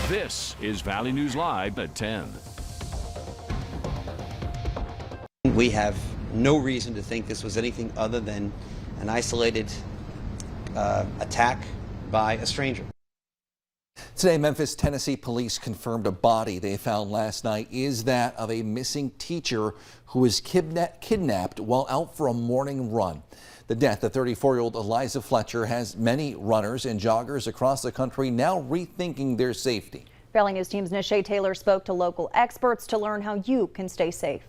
This is Valley News Live at 10. We have no reason to think this was anything other than an isolated attack by a stranger. Today, Memphis, Tennessee police confirmed a body they found last night is that of a missing teacher who was kidnapped while out for a morning run. The death of 34-year-old Eliza Fletcher has many runners and joggers across the country now rethinking their safety. Valley News Team's Nisha Taylor spoke to local experts to learn how you can stay safe.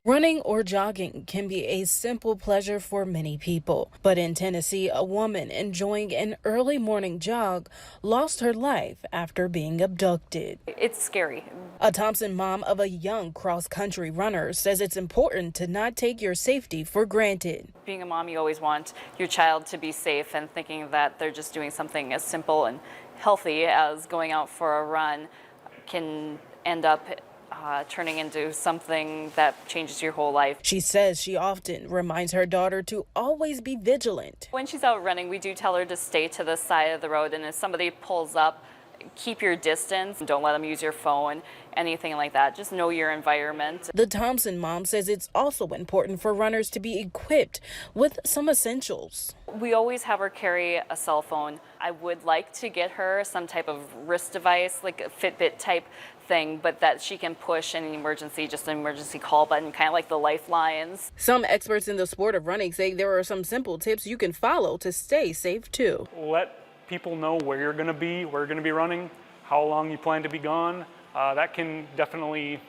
Running or jogging can be a simple pleasure for many people. But in Tennessee, a woman enjoying an early morning jog lost her life after being abducted. It's scary. A Thompson mom of a young cross-country runner says it's important to not take your safety for granted. Being a mom, you always want your child to be safe, and thinking that they're just doing something as simple and healthy as going out for a run can end up turning into something that changes your whole life. She says she often reminds her daughter to always be vigilant. When she's out running, we do tell her to stay to the side of the road, and if somebody pulls up, keep your distance. Don't let them use your phone, anything like that. Just know your environment. The Thompson mom says it's also important for runners to be equipped with some essentials. We always have her carry a cell phone. I would like to get her some type of wrist device, like a Fitbit type thing, but that she can push in an emergency, just an emergency call button, kind of like the lifelines. Some experts in the sport of running say there are some simple tips you can follow to stay safe too. Let people know where you're going to be running, how long you plan to be gone. That can definitely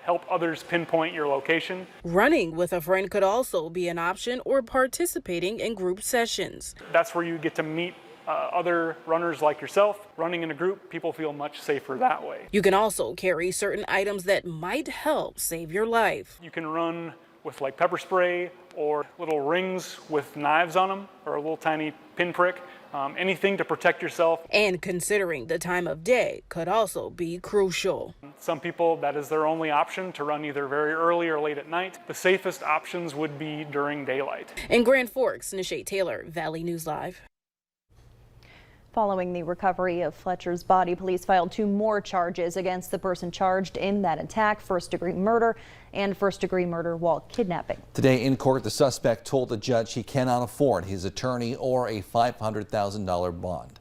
help others pinpoint your location. Running with a friend could also be an option, or participating in group sessions. That's where you get to meet other runners like yourself. Running in a group, people feel much safer that way. You can also carry certain items that might help save your life. You can run with like pepper spray or little rings with knives on them, or a little tiny pinprick. Anything to protect yourself. And considering the time of day could also be crucial. Some people, that is their only option, to run either very early or late at night. The safest options would be during daylight. In Grand Forks, Nisha Taylor, Valley News Live. Following the recovery of Fletcher's body, police filed 2 more charges against the person charged in that attack: first-degree murder and first-degree murder while kidnapping. Today in court, the suspect told the judge he cannot afford his attorney or a $500,000 bond.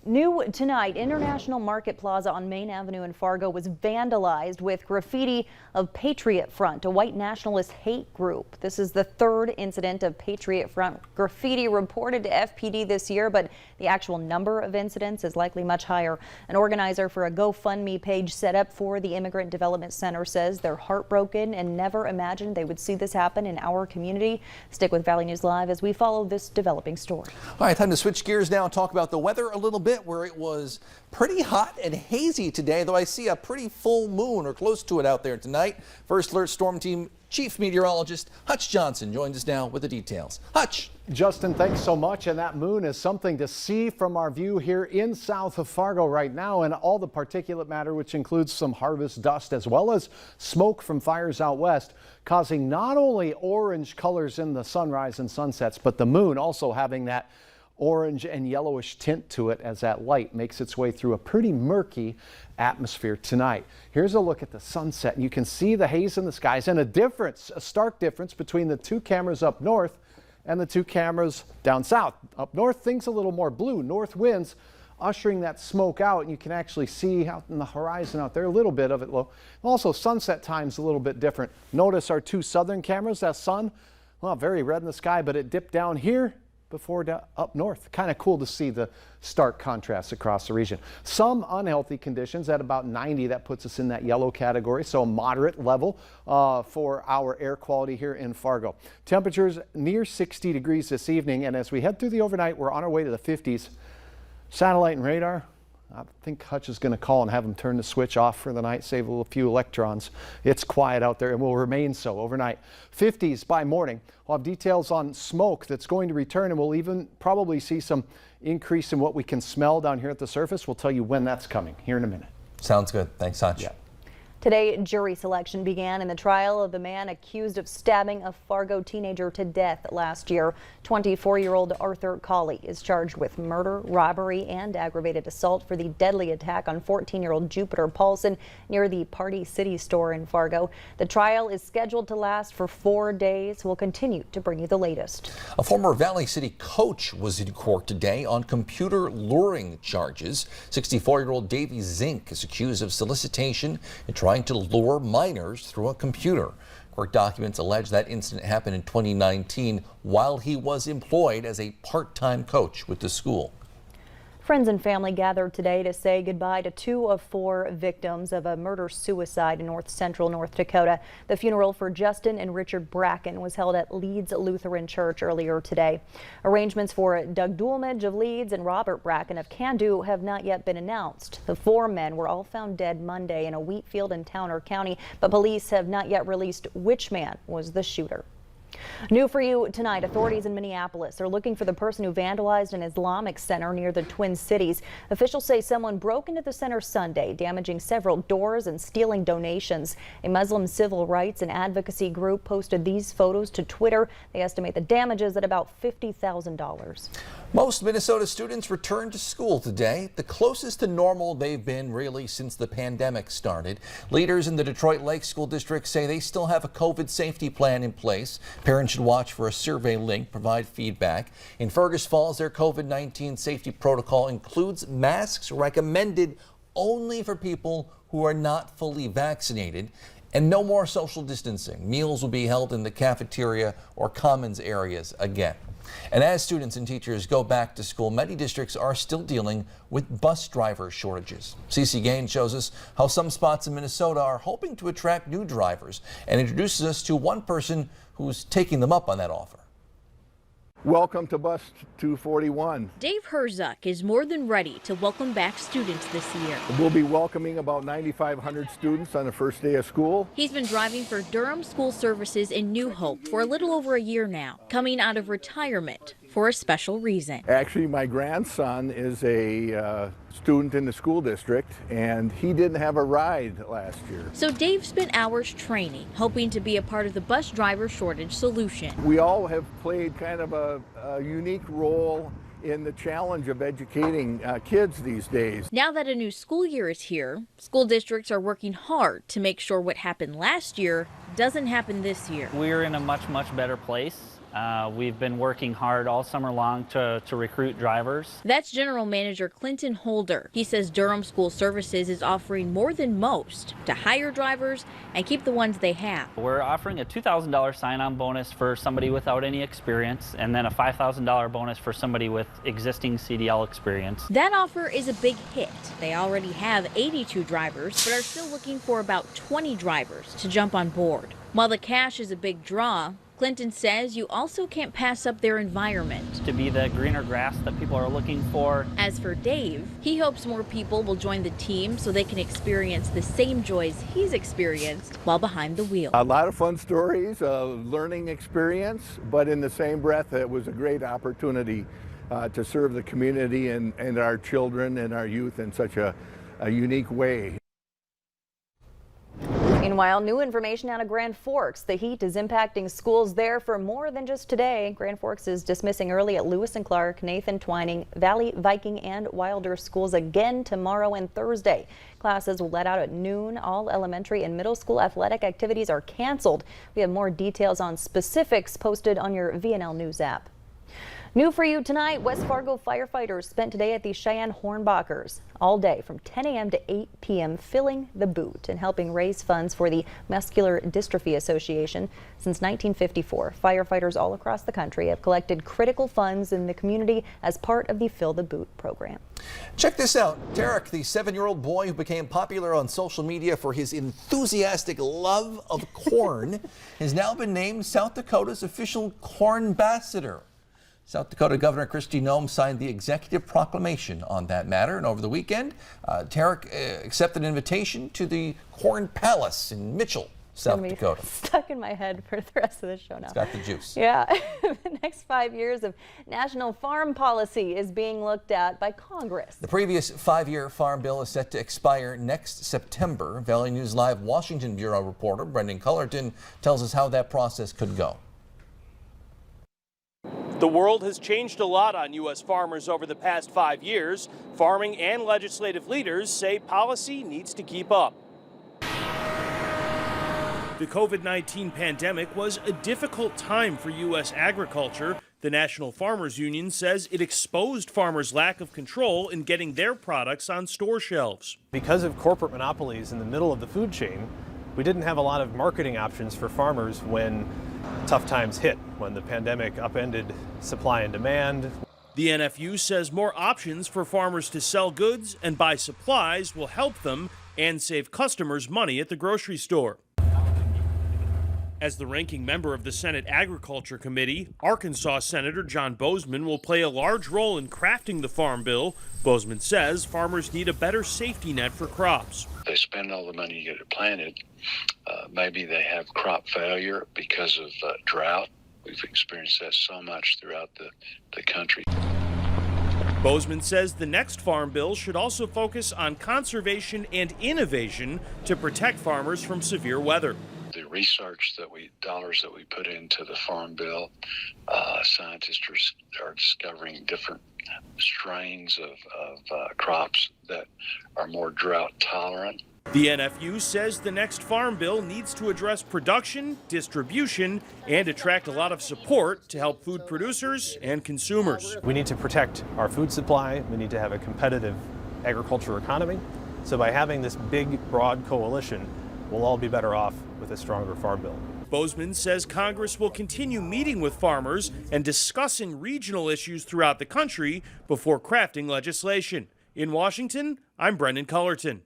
New tonight, International Market Plaza on Main Avenue in Fargo was vandalized with graffiti of Patriot Front, a white nationalist hate group. This is the 3rd incident of Patriot Front graffiti reported to FPD this year, but the actual number of incidents is likely much higher. An organizer for a GoFundMe page set up for the Immigrant Development Center says they're heartbroken and never imagined they would see this happen in our community. Stick with Valley News Live as we follow this developing story. All right, time to switch gears now and talk about the weather a little bit, where it was pretty hot and hazy today, though I see a pretty full moon or close to it out there tonight. First Alert Storm Team Chief Meteorologist Hutch Johnson joins us now with the details. Hutch. Justin, thanks so much. And that moon is something to see from our view here in south of Fargo right now, and all the particulate matter, which includes some harvest dust as well as smoke from fires out west, causing not only orange colors in the sunrise and sunsets, but the moon also having that orange and yellowish tint to it as that light makes its way through a pretty murky atmosphere tonight. Here's a look at the sunset, and you can see the haze in the skies and a stark difference between the 2 cameras up north and the 2 cameras down south. Up north, things a little more blue. North winds ushering that smoke out, and you can actually see out in the horizon out there a little bit of it low. Also, sunset time's a little bit different. Notice our 2 southern cameras, that sun, well, very red in the sky, but it dipped down here before up north. Kind of cool to see the stark contrast across the region. Some unhealthy conditions at about 90. That puts us in that yellow category, so a moderate level for our air quality here in Fargo. Temperatures near 60 degrees this evening, and as we head through the overnight, we're on our way to the 50s. Satellite and radar, I think Hutch is going to call and have them turn the switch off for the night, save a few electrons. It's quiet out there and will remain so overnight. 50s by morning. We'll have details on smoke that's going to return, and we'll even probably see some increase in what we can smell down here at the surface. We'll tell you when that's coming here in a minute. Sounds good. Thanks, Hutch. Yeah. Today, jury selection began in the trial of the man accused of stabbing a Fargo teenager to death last year. 24-year-old Arthur Colley is charged with murder, robbery, and aggravated assault for the deadly attack on 14-year-old Jupiter Paulson near the Party City store in Fargo. The trial is scheduled to last for 4 days. We'll continue to bring you the latest. A former Valley City coach was in court today on computer luring charges. 64-year-old Davy Zink is accused of solicitation and trying to lure minors through a computer. Court documents allege that incident happened in 2019 while he was employed as a part-time coach with the school. Friends and family gathered today to say goodbye to 2 of 4 victims of a murder-suicide in north-central North Dakota. The funeral for Justin and Richard Bracken was held at Leeds Lutheran Church earlier today. Arrangements for Doug Duelmage of Leeds and Robert Bracken of Candu have not yet been announced. The 4 men were all found dead Monday in a wheat field in Towner County, but police have not yet released which man was the shooter. New for you tonight, authorities in Minneapolis are looking for the person who vandalized an Islamic center near the Twin Cities. Officials say someone broke into the center Sunday, damaging several doors and stealing donations. A Muslim civil rights and advocacy group posted these photos to Twitter. They estimate the damages at about $50,000. Most Minnesota students returned to school today, the closest to normal they've been really since the pandemic started. Leaders in the Detroit Lake School District say they still have a COVID safety plan in place. Parents should watch for a survey link, provide feedback. In Fergus Falls, their COVID-19 safety protocol includes masks recommended only for people who are not fully vaccinated, and no more social distancing. Meals will be held in the cafeteria or commons areas again. And as students and teachers go back to school, many districts are still dealing with bus driver shortages. Cece Gaines shows us how some spots in Minnesota are hoping to attract new drivers and introduces us to one person who's taking them up on that offer. Welcome to Bus 241. Dave Herzog is more than ready to welcome back students this year. We'll be welcoming about 9,500 students on the first day of school. He's been driving for Durham School Services in New Hope for a little over a year now, coming out of retirement for a special reason. Actually, my grandson is a student in the school district, and he didn't have a ride last year. So Dave spent hours training, hoping to be a part of the bus driver shortage solution. We all have played kind of a unique role in the challenge of educating kids these days. Now that a new school year is here, school districts are working hard to make sure what happened last year doesn't happen this year. We're in a much better place. We've been working hard all summer long to recruit drivers. That's General Manager Clinton Holder. He says Durham School Services is offering more than most to hire drivers and keep the ones they have. We're offering a $2,000 sign-on bonus for somebody without any experience, and then a $5,000 bonus for somebody with existing CDL experience. That offer is a big hit. They already have 82 drivers, but are still looking for about 20 drivers to jump on board. While the cash is a big draw, Clinton says you also can't pass up their environment. To be the greener grass that people are looking for. As for Dave, he hopes more people will join the team so they can experience the same joys he's experienced while behind the wheel. A lot of fun stories, a learning experience, but in the same breath, it was a great opportunity to serve the community and our children and our youth in such a unique way. Meanwhile, new information out of Grand Forks. The heat is impacting schools there for more than just today. Grand Forks is dismissing early at Lewis and Clark, Nathan Twining, Valley, Viking, and Wilder schools again tomorrow and Thursday. Classes will let out at noon. All elementary and middle school athletic activities are canceled. We have more details on specifics posted on your VNL News app. New for you tonight, West Fargo firefighters spent today at the Cheyenne Hornbachers all day from 10 a.m. to 8 p.m. filling the boot and helping raise funds for the Muscular Dystrophy Association. Since 1954, firefighters all across the country have collected critical funds in the community as part of the Fill the Boot program. Check this out. Derek, the 7-year-old boy who became popular on social media for his enthusiastic love of corn, has now been named South Dakota's official corn ambassador. South Dakota Governor Kristi Noem signed the executive proclamation on that matter, and over the weekend, Tarek accepted an invitation to the Corn Palace in Mitchell, South Dakota. Stuck in my head for the rest of the show now. It's got the juice. Yeah. The next 5 years of national farm policy is being looked at by Congress. The previous 5-year farm bill is set to expire next September. Valley News Live Washington Bureau reporter Brendan Cullerton tells us how that process could go. The world has changed a lot on U.S. farmers over the past 5 years. Farming and legislative leaders say policy needs to keep up. The COVID-19 pandemic was a difficult time for U.S. agriculture. The National Farmers Union says it exposed farmers' lack of control in getting their products on store shelves. Because of corporate monopolies in the middle of the food chain, we didn't have a lot of marketing options for farmers when tough times hit, when the pandemic upended supply and demand. The NFU says more options for farmers to sell goods and buy supplies will help them and save customers money at the grocery store. As the ranking member of the Senate Agriculture Committee, Arkansas Senator John Bozeman will play a large role in crafting the farm bill. Bozeman says farmers need a better safety net for crops. They spend all the money to get it planted. Maybe they have crop failure because of drought. We've experienced that so much throughout the country. Bozeman says the next farm bill should also focus on conservation and innovation to protect farmers from severe weather. The research dollars that we put into the farm bill, scientists are discovering different strains of crops that are more drought tolerant. The NFU says the next farm bill needs to address production, distribution, and attract a lot of support to help food producers and consumers. We need to protect our food supply. We need to have a competitive agriculture economy. So by having this big, broad coalition, we'll all be better off with a stronger farm bill. Bozeman says Congress will continue meeting with farmers and discussing regional issues throughout the country before crafting legislation. In Washington, I'm Brendan Cullerton.